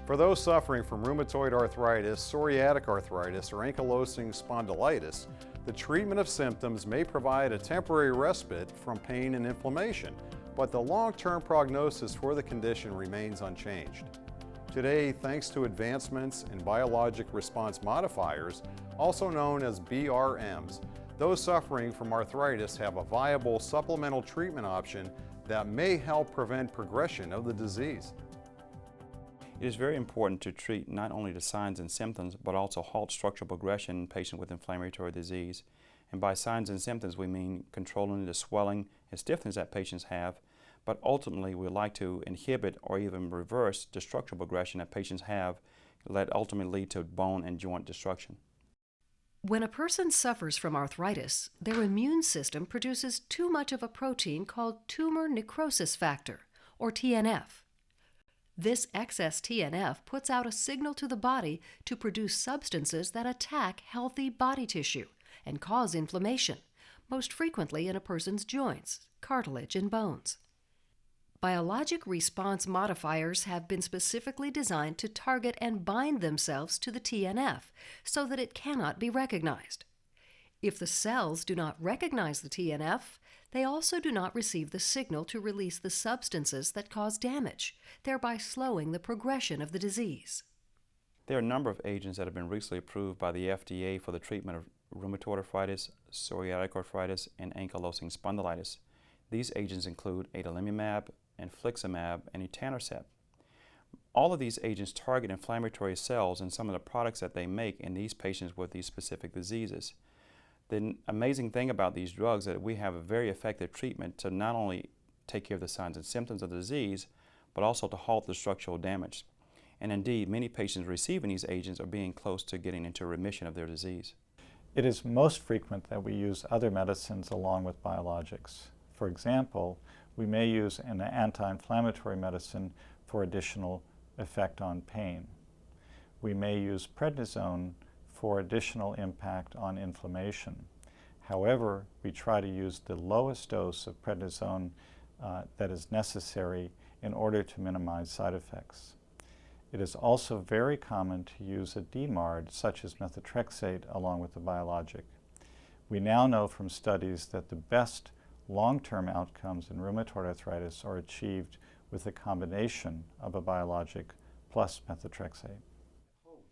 For those suffering from rheumatoid arthritis, psoriatic arthritis, or ankylosing spondylitis, the treatment of symptoms may provide a temporary respite from pain and inflammation, but the long-term prognosis for the condition remains unchanged. Today, thanks to advancements in biologic response modifiers, also known as BRMs, those suffering from arthritis have a viable supplemental treatment option that may help prevent progression of the disease. It is very important to treat not only the signs and symptoms, but also halt structural progression in patients with inflammatory disease. And by signs and symptoms, we mean controlling the swelling and stiffness that patients have, but ultimately we like to inhibit or even reverse the structural progression that patients have that ultimately lead to bone and joint destruction. When a person suffers from arthritis, their immune system produces too much of a protein called tumor necrosis factor, or TNF. This excess TNF puts out a signal to the body to produce substances that attack healthy body tissue and cause inflammation, most frequently in a person's joints, cartilage, and bones. Biologic response modifiers have been specifically designed to target and bind themselves to the TNF so that it cannot be recognized. If the cells do not recognize the TNF, they also do not receive the signal to release the substances that cause damage, thereby slowing the progression of the disease. There are a number of agents that have been recently approved by the FDA for the treatment of rheumatoid arthritis, psoriatic arthritis, and ankylosing spondylitis. These agents include adalimumab, infliximab, and etanercept. All of these agents target inflammatory cells and some of the products that they make in these patients with these specific diseases. The amazing thing about these drugs is that we have a very effective treatment to not only take care of the signs and symptoms of the disease, but also to halt the structural damage. And indeed, many patients receiving these agents are being close to getting into remission of their disease. It is most frequent that we use other medicines along with biologics. For example, we may use an anti-inflammatory medicine for additional effect on pain. We may use prednisone for additional impact on inflammation. However, we try to use the lowest dose of prednisone that is necessary in order to minimize side effects. It is also very common to use a DMARD, such as methotrexate, along with the biologic. We now know from studies that the best long-term outcomes in rheumatoid arthritis are achieved with a combination of a biologic plus methotrexate.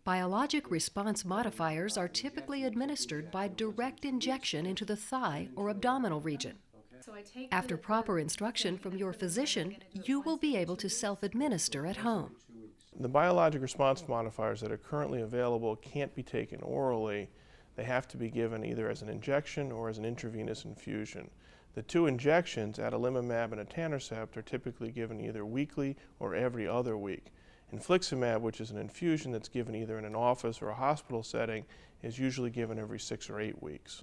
Biologic response modifiers are typically administered by direct injection into the thigh or abdominal region. After proper instruction from your physician, you will be able to self-administer at home. The biologic response modifiers that are currently available can't be taken orally. They have to be given either as an injection or as an intravenous infusion. The two injections, adalimumab and etanercept, are typically given either weekly or every other week. Infliximab, which is an infusion that's given either in an office or a hospital setting, is usually given every 6 or 8 weeks.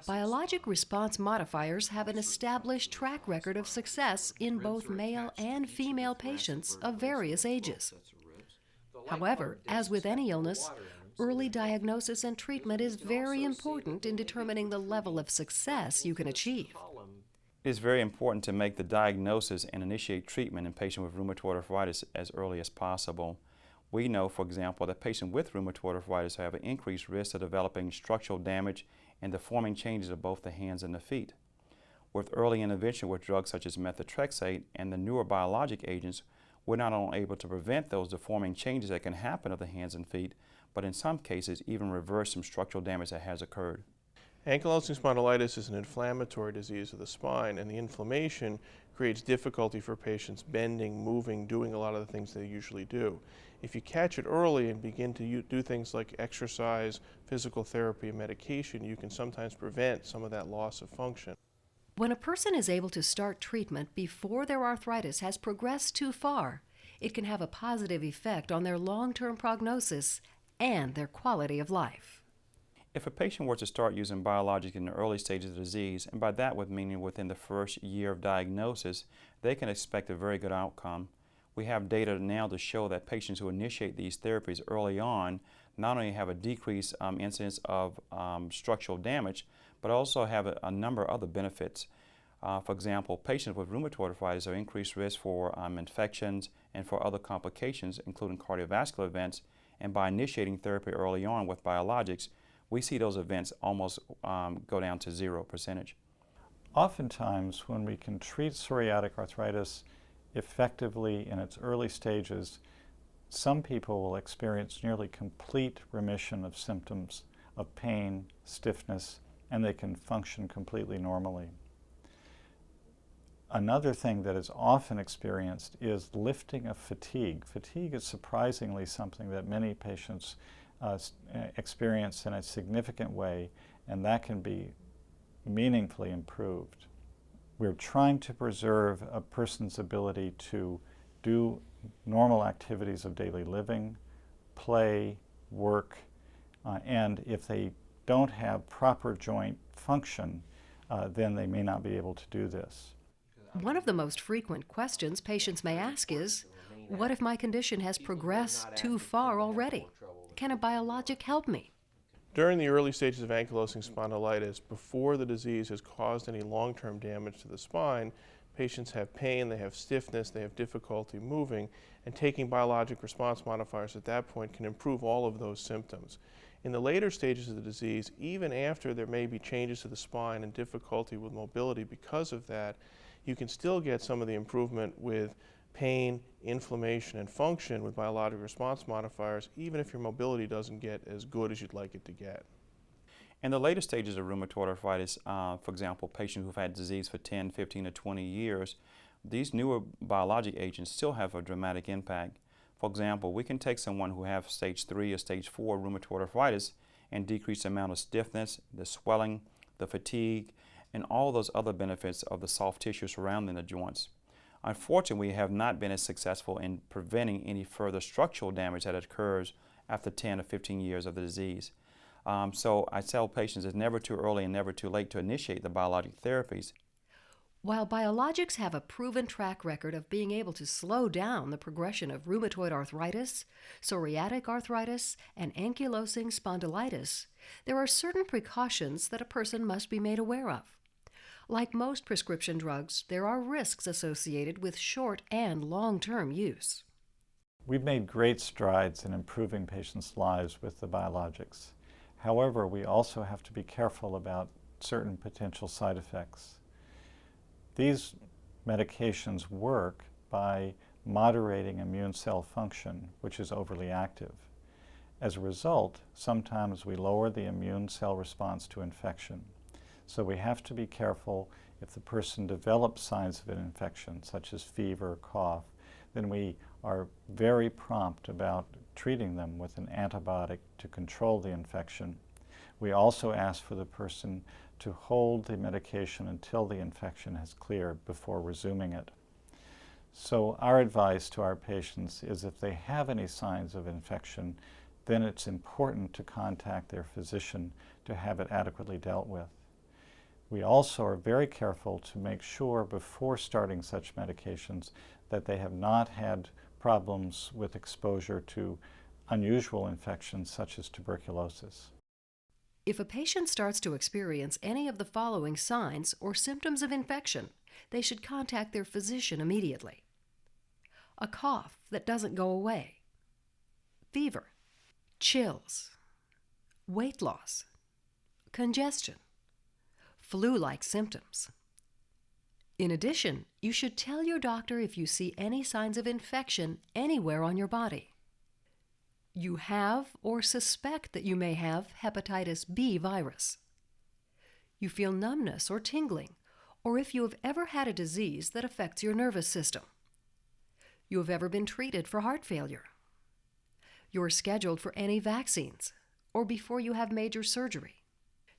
Biologic response modifiers have an established track record of success in both male and female patients of various ages. However, as with any illness, early diagnosis and treatment is very important in determining the level of success you can achieve. It is very important to make the diagnosis and initiate treatment in patients with rheumatoid arthritis as early as possible. We know, for example, that patients with rheumatoid arthritis have an increased risk of developing structural damage and deforming changes of both the hands and the feet. With early intervention with drugs such as methotrexate and the newer biologic agents, we're not only able to prevent those deforming changes that can happen of the hands and feet, but in some cases even reverse some structural damage that has occurred. Ankylosing spondylitis is an inflammatory disease of the spine, and the inflammation creates difficulty for patients bending, moving, doing a lot of the things they usually do. If you catch it early and begin to do things like exercise, physical therapy, and medication, you can sometimes prevent some of that loss of function. When a person is able to start treatment before their arthritis has progressed too far, it can have a positive effect on their long-term prognosis and their quality of life. If a patient were to start using biologics in the early stages of the disease, and by that meaning within the first year of diagnosis, they can expect a very good outcome. We have data now to show that patients who initiate these therapies early on not only have a decreased incidence of structural damage, but also have a number of other benefits. For example, patients with rheumatoid arthritis are increased risk for infections and for other complications, including cardiovascular events. And by initiating therapy early on with biologics, we see those events almost go down to 0%. Oftentimes, when we can treat psoriatic arthritis effectively in its early stages, some people will experience nearly complete remission of symptoms of pain, stiffness, and they can function completely normally. Another thing that is often experienced is lifting of fatigue. Fatigue is surprisingly something that many patients experience in a significant way, and that can be meaningfully improved. We're trying to preserve a person's ability to do normal activities of daily living, play, work, and if they don't have proper joint function, then they may not be able to do this. One of the most frequent questions patients may ask is, what if my condition has progressed too far already? Can a biologic help me? During the early stages of ankylosing spondylitis, before the disease has caused any long-term damage to the spine, patients have pain, they have stiffness, they have difficulty moving, and taking biologic response modifiers at that point can improve all of those symptoms. In the later stages of the disease, even after there may be changes to the spine and difficulty with mobility because of that, you can still get some of the improvement with pain, inflammation, and function with biologic response modifiers, even if your mobility doesn't get as good as you'd like it to get. In the later stages of rheumatoid arthritis, for example, patients who've had disease for 10, 15, or 20 years, these newer biologic agents still have a dramatic impact. For example, we can take someone who has stage 3 or stage 4 rheumatoid arthritis and decrease the amount of stiffness, the swelling, the fatigue, and all those other benefits of the soft tissue surrounding the joints. Unfortunately, we have not been as successful in preventing any further structural damage that occurs after 10 or 15 years of the disease. So I tell patients it's never too early and never too late to initiate the biologic therapies. While biologics have a proven track record of being able to slow down the progression of rheumatoid arthritis, psoriatic arthritis, and ankylosing spondylitis, there are certain precautions that a person must be made aware of. Like most prescription drugs, there are risks associated with short and long-term use. We've made great strides in improving patients' lives with the biologics. However, we also have to be careful about certain potential side effects. These medications work by moderating immune cell function, which is overly active. As a result, sometimes we lower the immune cell response to infection. So we have to be careful if the person develops signs of an infection, such as fever, cough, then we are very prompt about treating them with an antibiotic to control the infection. We also ask for the person to hold the medication until the infection has cleared before resuming it. So our advice to our patients is if they have any signs of infection, then it's important to contact their physician to have it adequately dealt with. We also are very careful to make sure before starting such medications that they have not had problems with exposure to unusual infections such as tuberculosis. If a patient starts to experience any of the following signs or symptoms of infection, they should contact their physician immediately. A cough that doesn't go away, fever, chills, weight loss, congestion, flu-like symptoms. In addition, you should tell your doctor if you see any signs of infection anywhere on your body. You have or suspect that you may have hepatitis B virus. You feel numbness or tingling, or if you have ever had a disease that affects your nervous system. You have ever been treated for heart failure. You're scheduled for any vaccines, or before you have major surgery.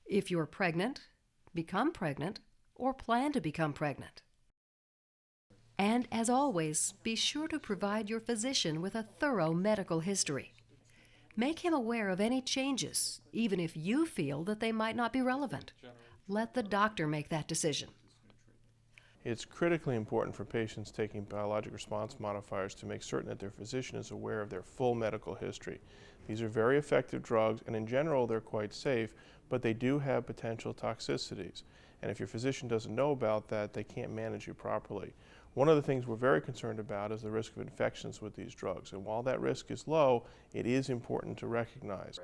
If you're pregnant, become pregnant, or plan to become pregnant. And as always, be sure to provide your physician with a thorough medical history. Make him aware of any changes, even if you feel that they might not be relevant. Let the doctor make that decision. It's critically important for patients taking biologic response modifiers to make certain that their physician is aware of their full medical history. These are very effective drugs, and in general they're quite safe, but they do have potential toxicities. And if your physician doesn't know about that, they can't manage you properly. One of the things we're very concerned about is the risk of infections with these drugs. And while that risk is low, it is important to recognize.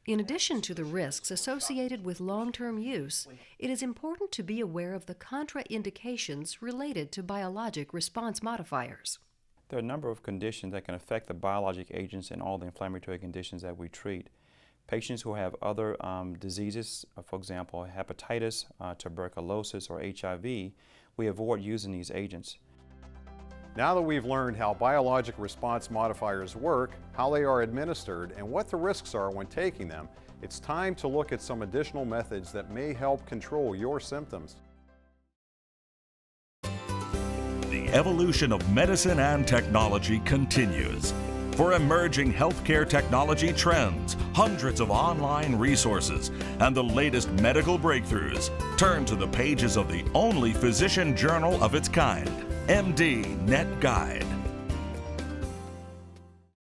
In addition to the risks associated with long-term use, it is important to be aware of the contraindications related to biologic response modifiers. There are a number of conditions that can affect the biologic agents and all the inflammatory conditions that we treat. Patients who have other diseases, for example, hepatitis, tuberculosis, or HIV, we avoid using these agents. Now that we've learned how biologic response modifiers work, how they are administered, and what the risks are when taking them, it's time to look at some additional methods that may help control your symptoms. The evolution of medicine and technology continues. For emerging healthcare technology trends, hundreds of online resources, and the latest medical breakthroughs, turn to the pages of the only physician journal of its kind, MD Net Guide.